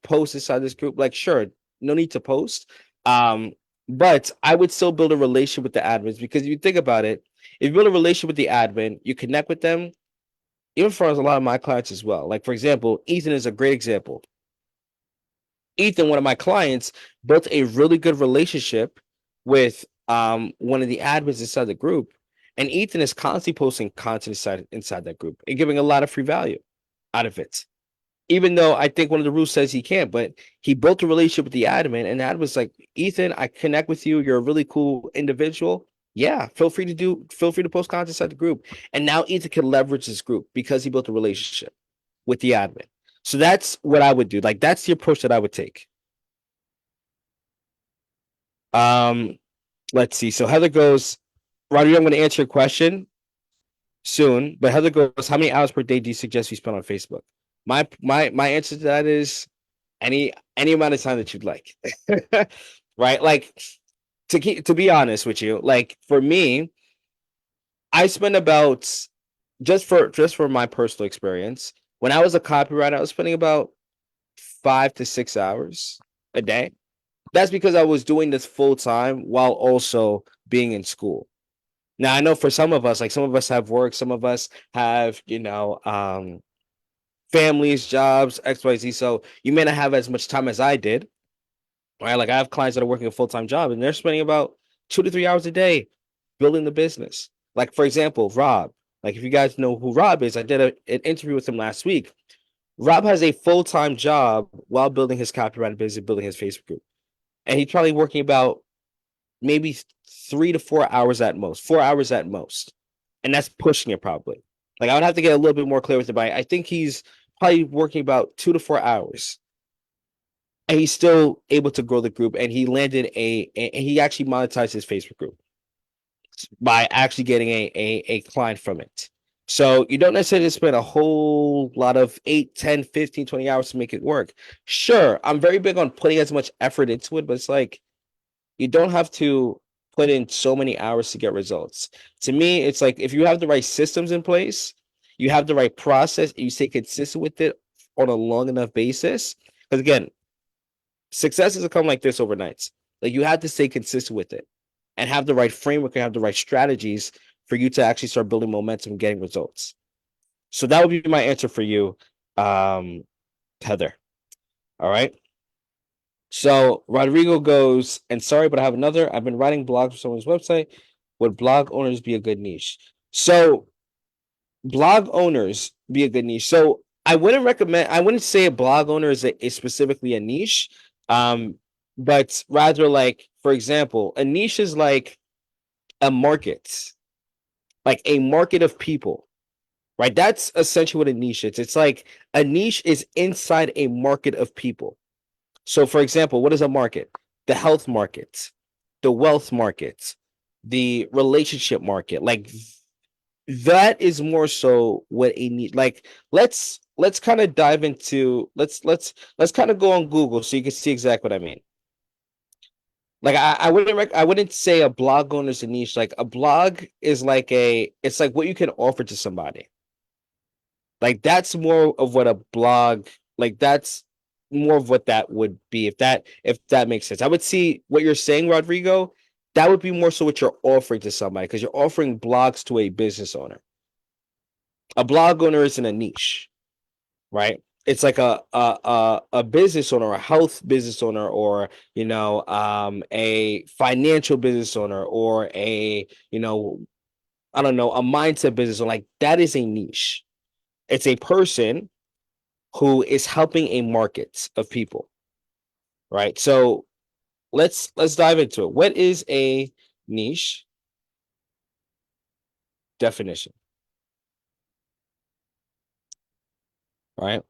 post inside this group. Like, sure, no need to post. But I would still build a relationship with the admins because if you think about it, if you build a relationship with the admin, you connect with them, even for a lot of my clients as well. Like, for example, Ethan is a great example. Ethan, one of my clients, built a really good relationship with one of the admins inside the group. And Ethan is constantly posting content inside that group and giving a lot of free value out of it. Even though I think one of the rules says he can't, but he built a relationship with the admin, and the admin was like, Ethan, I connect with you. You're a really cool individual. Yeah, feel free to post content inside the group. And now Ethan can leverage this group because he built a relationship with the admin. So that's what I would do. Like that's the approach that I would take. Um, let's see. So Heather goes, Rodrigo, I'm going to answer your question soon, but Heather goes, how many hours per day do you suggest we spend on Facebook? My answer to that is any amount of time that you'd like. Right? Like to be honest with you, like for me, I spend about just for my personal experience, when I was a copywriter, I was spending about 5 to 6 hours a day. That's because I was doing this full time while also being in school. Now I know for some of us, like some of us have work, some of us have, families, jobs, XYZ. So you may not have as much time as I did. Right. Like I have clients that are working a full-time job and they're spending about 2 to 3 hours a day building the business. Like, for example, Rob. Like, if you guys know who Rob is, I did an interview with him last week. Rob has a full-time job while building his copyright business, building his Facebook group. And he's probably working about maybe 3 to 4 hours at most, 4 hours at most. And that's pushing it probably. Like I would have to get a little bit more clear with it, but I think he's probably working about 2 to 4 hours. And he's still able to grow the group. And he landed and he actually monetized his Facebook group by actually getting a client from it. So you don't necessarily spend a whole lot of 8, 10, 15, 20 hours to make it work. Sure, I'm very big on putting as much effort into it, but it's like you don't have to put in so many hours to get results. To me, it's like if you have the right systems in place, you have the right process, and you stay consistent with it on a long enough basis. Because again, success doesn't come like this overnight. Like you have to stay consistent with it and have the right framework and have the right strategies for you to actually start building momentum and getting results. So that would be my answer for you, um, Heather. All right. So Rodrigo goes, and sorry, but I have another. I've been writing blogs for someone's website. Would blog owners be a good niche? So blog owners be a good niche. So I wouldn't say a blog owner is specifically a niche. Um, but rather like, for example, a niche is a market, like a market of people, right? That's essentially what a niche is. It's like a niche is inside a market of people. So, for example, what is a market? The health market, the wealth market, the relationship market. Like that is more so what a need. Like let's kind of dive into let's kind of go on Google so you can see exactly what I mean. Like I wouldn't say a blog owner is a niche. Like a blog is it's like what you can offer to somebody. Like that's more of what a blog, like that's more of what that would be if that makes sense. I would see what you're saying, Rodrigo. That would be more so what you're offering to somebody because you're offering blogs to a business owner. A blog owner isn't a niche, right? It's like a business owner, a health business owner, or a financial business owner, or I don't know, a mindset business owner. Like that is a niche. It's a person who is helping a market of people, right? So let's dive into it. What is a niche definition, right?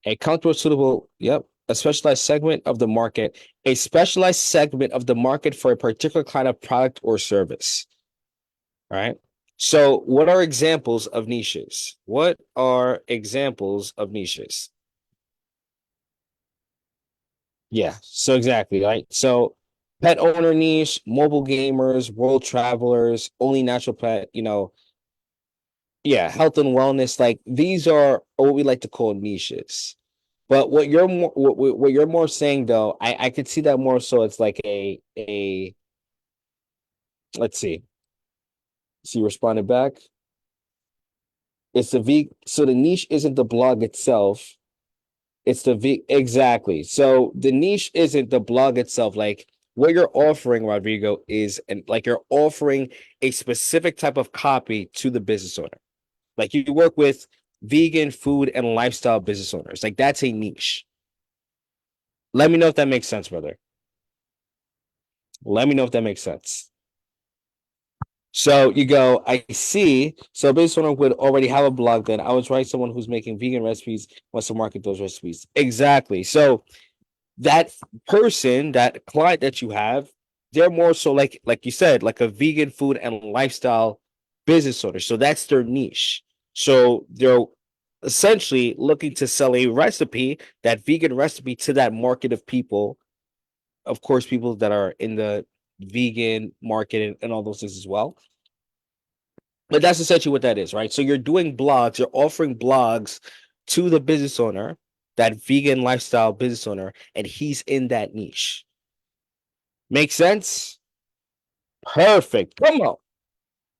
A comfortable, suitable, yep, a specialized segment of the market, a specialized segment of the market for a particular kind of product or service, right? So, what are examples of niches? What are examples of niches? Yeah, so exactly, right? So, pet owner niche, mobile gamers, world travelers, only natural pet, yeah, health and wellness. Like these are what we like to call niches. But what you're more saying though, I could see that more so it's like a let's see. So you responded back. It's the V so the niche isn't the blog itself. It's the V exactly. So the niche isn't the blog itself. Like what you're offering, Rodrigo, is and like you're offering a specific type of copy to the business owner. Like you work with vegan food and lifestyle business owners. Like that's a niche. Let me know if that makes sense, brother. Let me know if that makes sense. So you go, I see. So business owner would already have a blog. Then I was write someone who's making vegan recipes wants to market those recipes. Exactly. So that person, that client that you have, they're more so like you said, like a vegan food and lifestyle business owner. So that's their niche. So they're essentially looking to sell a recipe, that vegan recipe to that market of people. Of course, people that are in the vegan market and all those things as well. But that's essentially what that is, right? So you're doing blogs, you're offering blogs to the business owner, that vegan lifestyle business owner, and he's in that niche. Make sense? Perfect. Come on.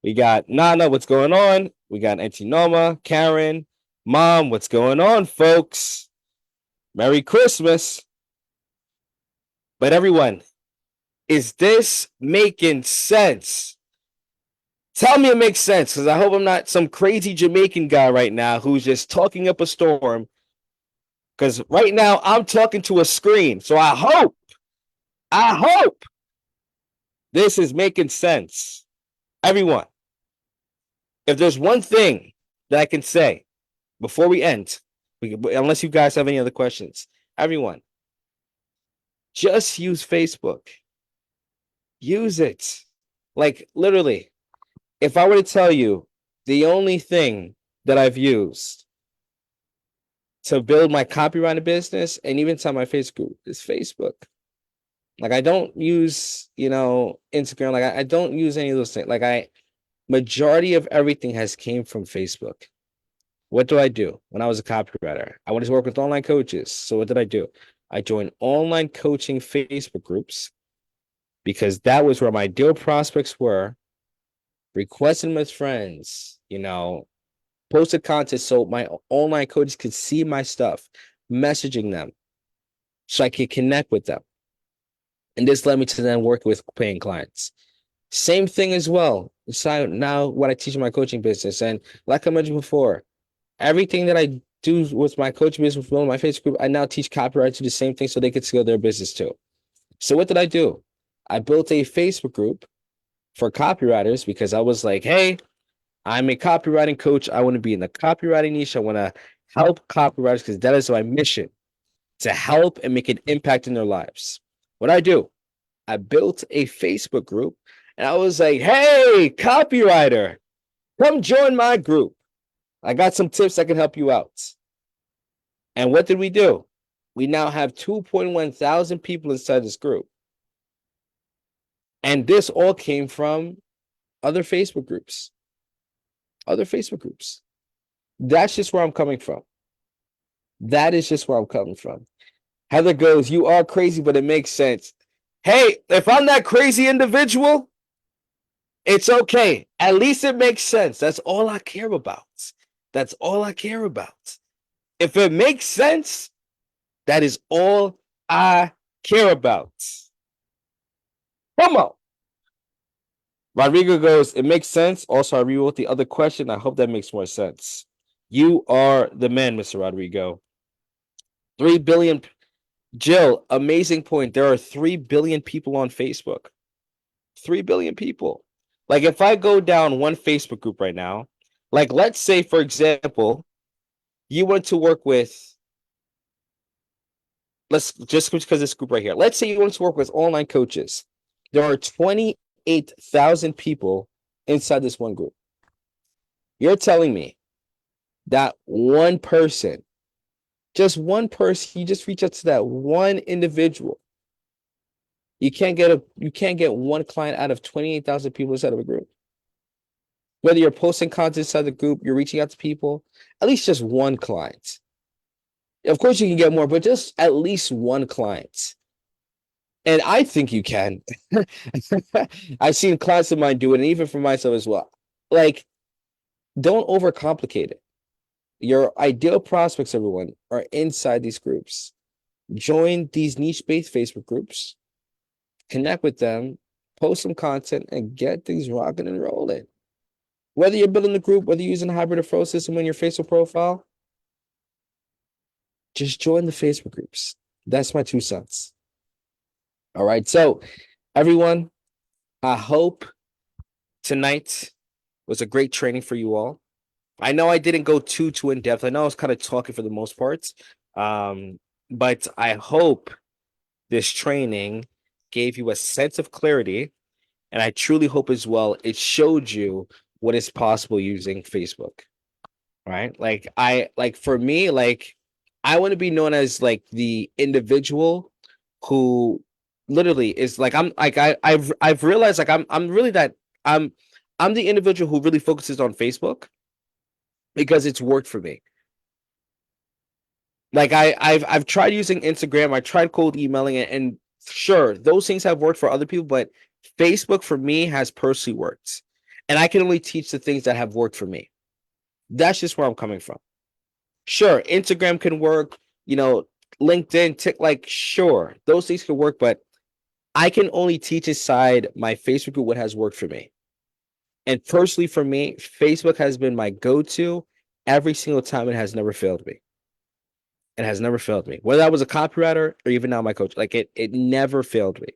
We got Nana, what's going on? We got Auntie Noma, Karen, Mom, what's going on, folks? Merry Christmas. But everyone, is this making sense? Tell me it makes sense because I hope I'm not some crazy Jamaican guy right now who's just talking up a storm. Because right now I'm talking to a screen. So I hope this is making sense. Everyone, if there's one thing that I can say before we end, unless you guys have any other questions, everyone, just use Facebook. Use it. Like literally, if I were to tell you the only thing that I've used to build my copywriting business and even to my Facebook group is Facebook. Like I don't use, Instagram. Like I don't use any of those things. Majority of everything has came from Facebook. What do I do when I was a copywriter? I wanted to work with online coaches. So what did I do? I joined online coaching Facebook groups because that was where my ideal prospects were, requesting with friends, posted content so my online coaches could see my stuff, messaging them so I could connect with them. And this led me to then work with paying clients. Same thing as well. So now what I teach in my coaching business. And like I mentioned before, everything that I do with my coaching business, with my Facebook group, I now teach copywriters to do the same thing so they could scale their business too. So what did I do? I built a Facebook group for copywriters because I was like, hey, I'm a copywriting coach. I want to be in the copywriting niche. I want to help copywriters because that is my mission, to help and make an impact in their lives. What I do? I built a Facebook group and I was like, hey, copywriter, come join my group. I got some tips that can help you out. And what did we do? We now have 2.1 thousand people inside this group. And this all came from other Facebook groups. Other Facebook groups. That's just where I'm coming from. That is just where I'm coming from. Heather goes, you are crazy, but it makes sense. Hey, if I'm that crazy individual, it's okay. At least it makes sense. That's all I care about. That's all I care about. If it makes sense, that is all I care about. Come on. Rodrigo goes, it makes sense. Also, I rewrote the other question. I hope that makes more sense. You are the man, Mr. Rodrigo. 3 billion. Jill, amazing point. There are 3 billion people on Facebook. 3 billion people. Like if I go down one Facebook group right now, like let's say, for example, you went to work with, let's just because this group right here. Let's say you want to work with online coaches. There are 28,000 people inside this one group. You're telling me that one person, just one person, you just reach out to that one individual. You can't get one client out of 28,000 people inside of a group. Whether you're posting content inside the group, you're reaching out to people, at least just one client. Of course, you can get more, but just at least one client. And I think you can. I've seen clients of mine do it, and even for myself as well. Like, don't overcomplicate it. Your ideal prospects, everyone, are inside these groups. Join these niche-based Facebook groups, connect with them, post some content, and get things rocking and rolling. Whether you're building the group, whether you're using a hybrid referral system in your Facebook profile, just join the Facebook groups. That's my 2 cents. All right. So, everyone, I hope tonight was a great training for you all. I know I didn't go too in depth. I know I was kind of talking for the most part. But I hope this training gave you a sense of clarity. And I truly hope as well it showed you what is possible using Facebook. Right? For me, I want to be known as like the individual who literally is like I've realized like I'm really that I'm the individual who really focuses on Facebook because it's worked for me. Like I've tried using Instagram, I tried cold emailing it, and sure, those things have worked for other people, but Facebook for me has personally worked. And I can only teach the things that have worked for me. That's just where I'm coming from. Sure, Instagram can work, LinkedIn, sure, those things can work, but I can only teach inside my Facebook group what has worked for me. And personally for me, Facebook has been my go-to every single time. It has never failed me. It has never failed me. Whether I was a copywriter or even now my coach, it never failed me.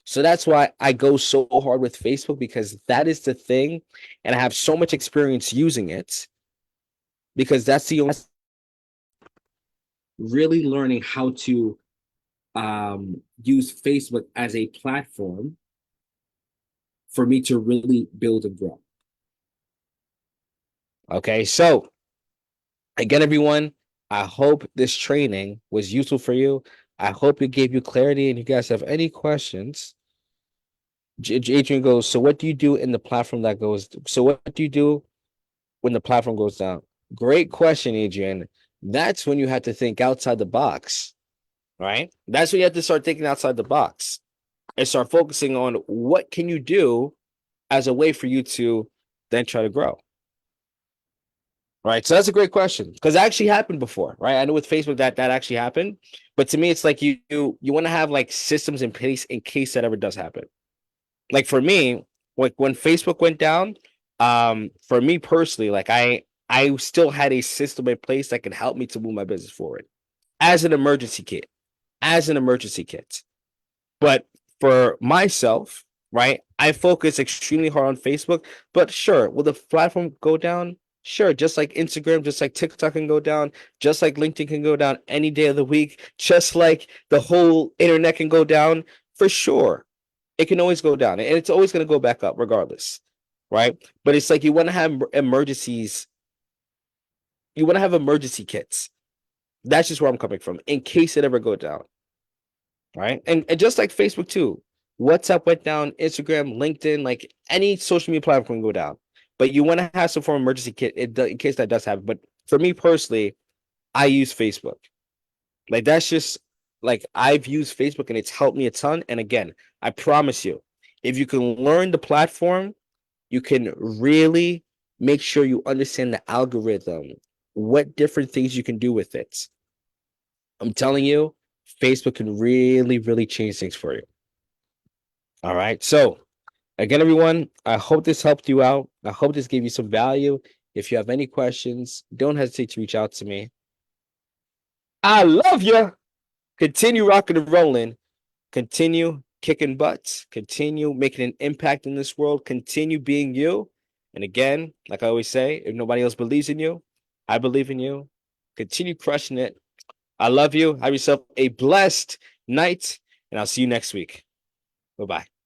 So that's why I go so hard with Facebook, because that is the thing. And I have so much experience using it, because that's the only really learning how to use Facebook as a platform for me to really build and grow. Okay, so again, everyone, I hope this training was useful for you. I hope it gave you clarity, and you guys have any questions. Adrian goes, so what do you do in the platform that goes? So what do you do when the platform goes down? Great question, Adrian. That's when you have to think outside the box, right? That's when you have to start thinking outside the box and start focusing on what can you do as a way for you to then try to grow. Right. So that's a great question because it actually happened before, right? I know with Facebook that actually happened, but to me, it's like you want to have like systems in place in case that ever does happen. Like for me, like when Facebook went down, for me personally, like I still had a system in place that could help me to move my business forward as an emergency kit, as an emergency kit. But for myself, right, I focus extremely hard on Facebook. But sure, will the platform go down? Sure, just like Instagram, just like TikTok can go down, just like LinkedIn can go down any day of the week, just like the whole internet can go down, for sure. It can always go down, and it's always going to go back up regardless, right? But it's like you want to have emergencies. You want to have emergency kits. That's just where I'm coming from in case it ever go down. Right. And just like Facebook too, WhatsApp went down, Instagram, LinkedIn, like any social media platform can go down. But you want to have some form of emergency kit in case that does happen. But for me personally, I use Facebook. Like that's just like I've used Facebook and it's helped me a ton. And again, I promise you, if you can learn the platform, you can really make sure you understand the algorithm, what different things you can do with it. I'm telling you, Facebook can really, really change things for you. All right. So, again, everyone, I hope this helped you out. I hope this gave you some value. If you have any questions, don't hesitate to reach out to me. I love you. Continue rocking and rolling. Continue kicking butts. Continue making an impact in this world. Continue being you. And again, like I always say, if nobody else believes in you, I believe in you. Continue crushing it. I love you. Have yourself a blessed night, and I'll see you next week. Bye-bye.